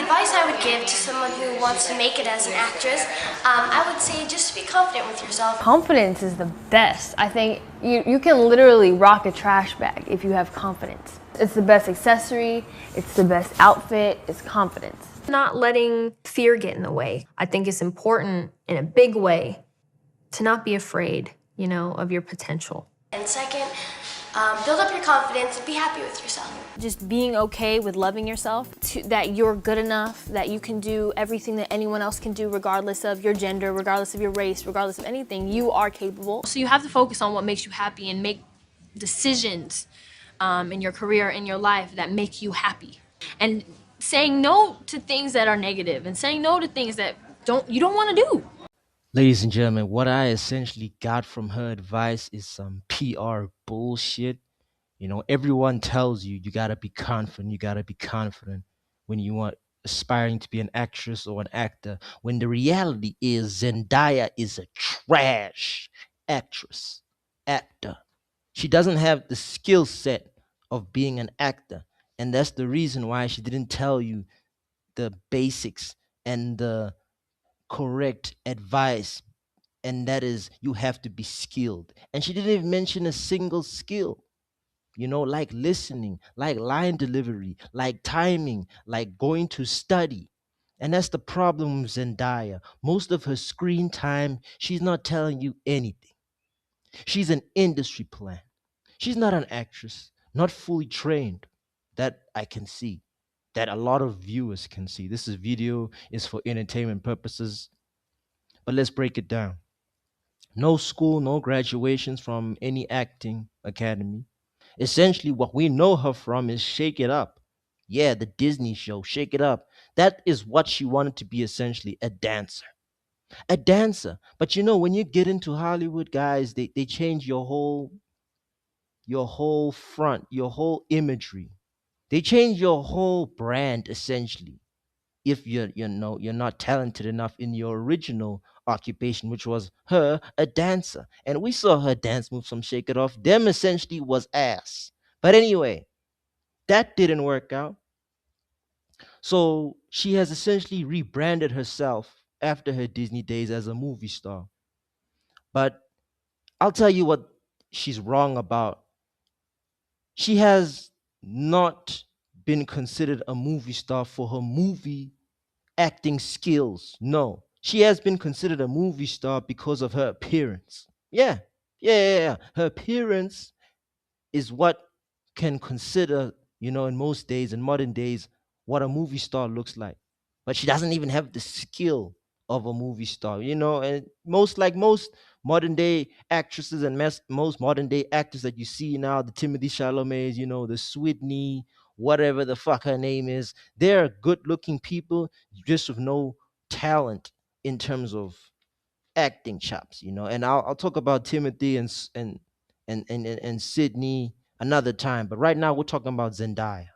advice I would give to someone who wants to make it as an actress, I would say just be confident with yourself. Confidence is the best. I think you can literally rock a trash bag if you have confidence. It's the best accessory, it's the best outfit, it's confidence. Not letting fear get in the way. I think it's important in a big way to not be afraid, of your potential. And second, build up your confidence and be happy with yourself. Just being okay with loving yourself, that you're good enough, that you can do everything that anyone else can do regardless of your gender, regardless of your race, regardless of anything, you are capable. So you have to focus on what makes you happy and make decisions in your career, in your life that make you happy. And saying no to things that are negative and saying no to things that you don't want to do. Ladies and gentlemen, what I essentially got from her advice is some PR bullshit. Everyone tells you gotta be confident, you gotta be confident when you want aspiring to be an actress or an actor. When the reality is Zendaya is a trash actress, actor. She doesn't have the skill set of being an actor. And that's the reason why she didn't tell you the basics and the correct advice, and that is you have to be skilled. And she didn't even mention a single skill, like listening, like line delivery, like timing, like going to study. And that's the problem with Zendaya. Most of her screen time, she's not telling you anything. She's an industry plant. She's not an actress, not fully trained. That I can see, that a lot of viewers can see. This is video is for entertainment purposes. But let's break it down. No school, no graduations from any acting academy. Essentially, what we know her from is Shake It Up. Yeah, the Disney show, Shake It Up. That is what she wanted to be, essentially a dancer. A dancer. But when you get into Hollywood, guys, they change your whole front, your whole imagery. They change your whole brand essentially if you're not talented enough in your original occupation, which was her a dancer. And we saw her dance moves from Shake It Off. Them essentially was ass. But anyway, that didn't work out. So she has essentially rebranded herself after her Disney days as a movie star. But I'll tell you what she's wrong about. She has not been considered a movie star for her movie acting skills. No, she has been considered a movie star because of her appearance. Yeah, yeah. Her appearance is what can consider, in most days, in modern days, what a movie star looks like. But she doesn't even have the skill of a movie star, and most modern day actresses and most modern day actors that you see now, the Timothy Chalamet's, the Sydney, whatever the fuck her name is, they're good looking people just with no talent in terms of acting chops, and I'll talk about Timothy and Sydney another time. But right now we're talking about Zendaya.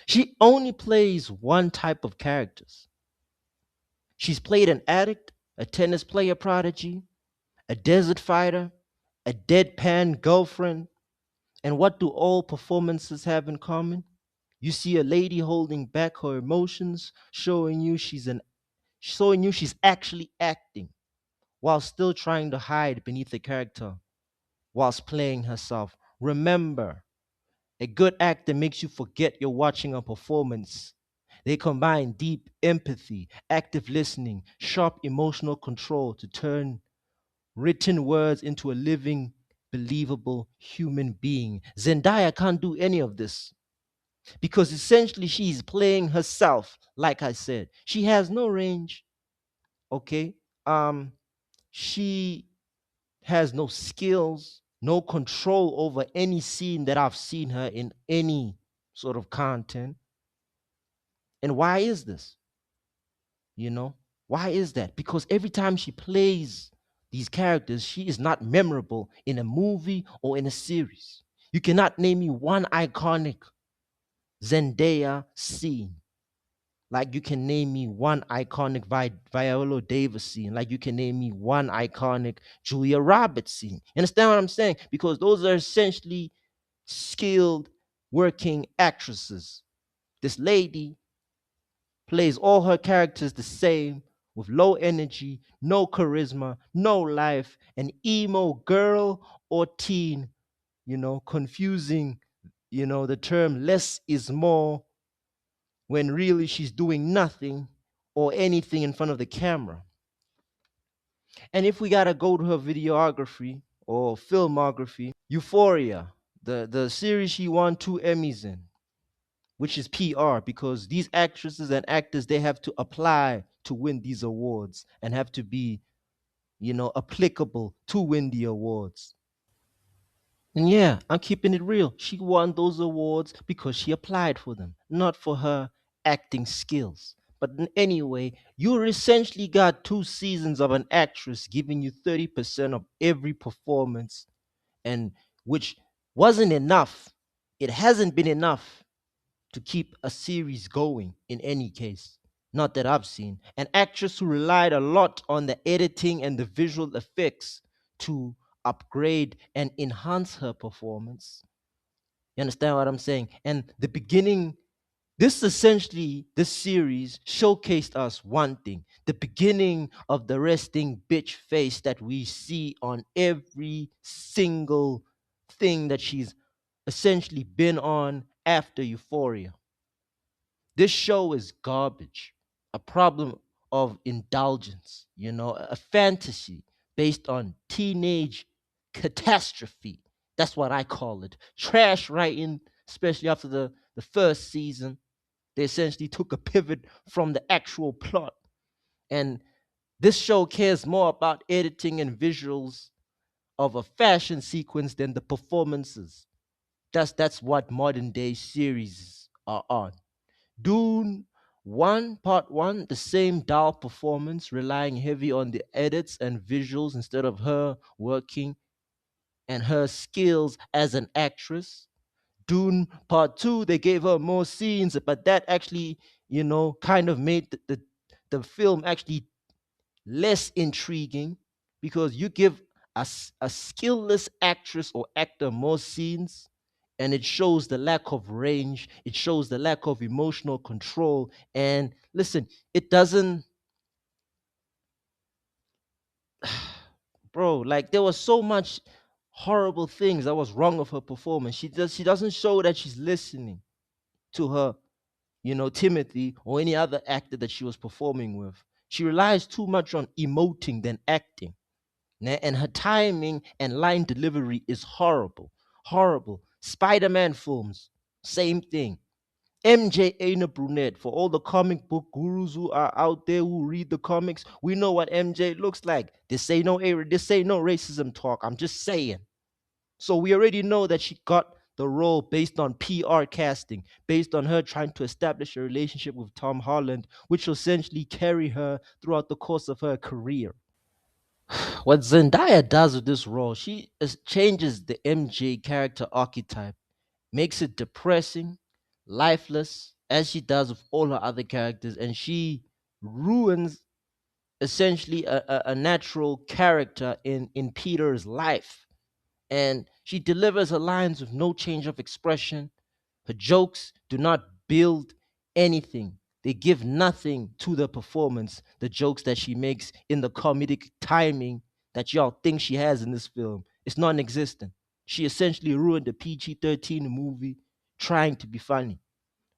She only plays one type of characters. She's played an addict, a tennis player prodigy, a desert fighter, a deadpan girlfriend. And what do all performances have in common? You see a lady holding back her emotions, showing you she's actually acting while still trying to hide beneath the character whilst playing herself. Remember, a good actor makes you forget you're watching a performance. They combine deep empathy, active listening, sharp emotional control to turn written words into a living, believable human being. Zendaya can't do any of this because essentially she's playing herself. Like I said, she has no range. Okay, she has no skills, no control over any scene that I've seen her in any sort of content. And why is this? You know, why is that? Because every time she plays these characters, she is not memorable in a movie or in a series. You cannot name me one iconic Zendaya scene. Like you can name me one iconic Viola Davis scene. Like you can name me one iconic Julia Roberts scene. You understand what I'm saying? Because those are essentially skilled working actresses. This lady plays all her characters the same, with low energy, no charisma, no life, an emo girl or teen, confusing, the term less is more when really she's doing nothing or anything in front of the camera. And if we gotta go to her videography or filmography, Euphoria, the series she won 2 Emmys in, which is PR, because these actresses and actors, they have to apply to win these awards and have to be, applicable to win the awards. And yeah, I'm keeping it real. She won those awards because she applied for them, not for her acting skills. But anyway, you essentially got 2 seasons of an actress giving you 30% of every performance, and which wasn't enough. It hasn't been enough to keep a series going in any case. Not that I've seen. An actress who relied a lot on the editing and the visual effects to upgrade and enhance her performance. You understand what I'm saying? And the beginning, this series showcased us one thing: the beginning of the resting bitch face that we see on every single thing that she's essentially been on after Euphoria. This show is garbage, a problem of indulgence, a fantasy based on teenage catastrophe. That's what I call it. Trash writing, especially after the first season. They essentially took a pivot from the actual plot. And this show cares more about editing and visuals of a fashion sequence than the performances. That's what modern day series are on. Dune 1, Part 1, the same dull performance, relying heavy on the edits and visuals instead of her working and her skills as an actress. Dune Part 2, they gave her more scenes, but that actually, kind of made the film actually less intriguing, because you give a skillless actress or actor more scenes, and it shows the lack of range, it shows the lack of emotional control. And listen, it doesn't, bro, like there was so much horrible things that was wrong with her performance. She doesn't show that she's listening to her, Timothy or any other actor that she was performing with. She relies too much on emoting than acting. And her timing and line delivery is horrible. Horrible. Spider-Man films, same thing. MJ ain't a brunette. For all the comic book gurus who are out there who read the comics, we know what MJ looks like. This ain't no racism talk. I'm just saying. So we already know that she got the role based on PR casting, based on her trying to establish a relationship with Tom Holland, which will essentially carry her throughout the course of her career. What Zendaya does with this role, she changes the MJ character archetype, makes it depressing, lifeless, as she does with all her other characters, and she ruins essentially a natural character in Peter's life. And she delivers her lines with no change of expression. Her jokes do not build anything. They give nothing to the performance, the jokes that she makes in the comedic timing that y'all think she has in this film. It's non existent. She essentially ruined a PG-13 movie trying to be funny,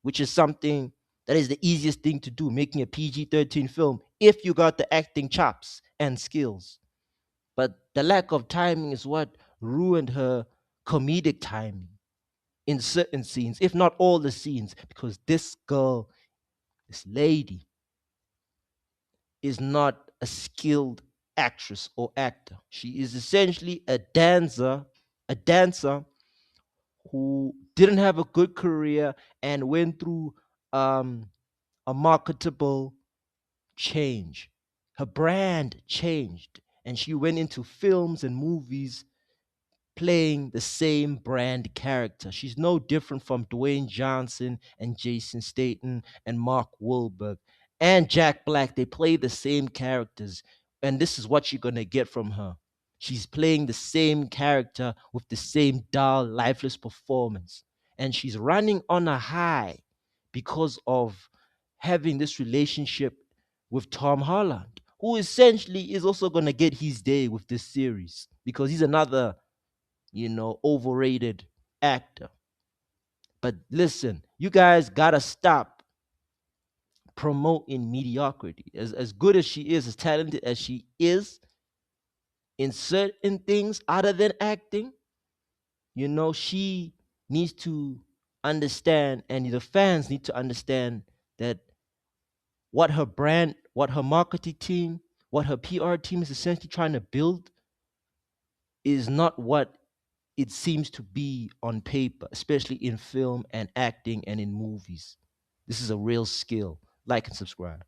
which is something that is the easiest thing to do, making a PG-13 film if you got the acting chops and skills. But the lack of timing is what ruined her comedic timing in certain scenes, if not all the scenes, because this girl, this lady, is not a skilled actress or actor. She is essentially a dancer who didn't have a good career and went through um, a marketable change. Her brand changed, and she went into films and movies playing the same brand character. She's no different from Dwayne Johnson and Jason Statham and Mark Wahlberg and Jack Black. They play the same characters, and this is what you're gonna get from her. She's playing the same character with the same dull, lifeless performance, and she's running on a high because of having this relationship with Tom Holland, who essentially is also going to get his day with this series because he's another, overrated actor. But listen, you guys got to stop promoting mediocrity. As good as she is, as talented as she is in certain things other than acting, she needs to understand, and the fans need to understand that what her brand, what her marketing team, what her PR team is essentially trying to build is not what it seems to be on paper, especially in film and acting and in movies. This is a real skill. Like and subscribe.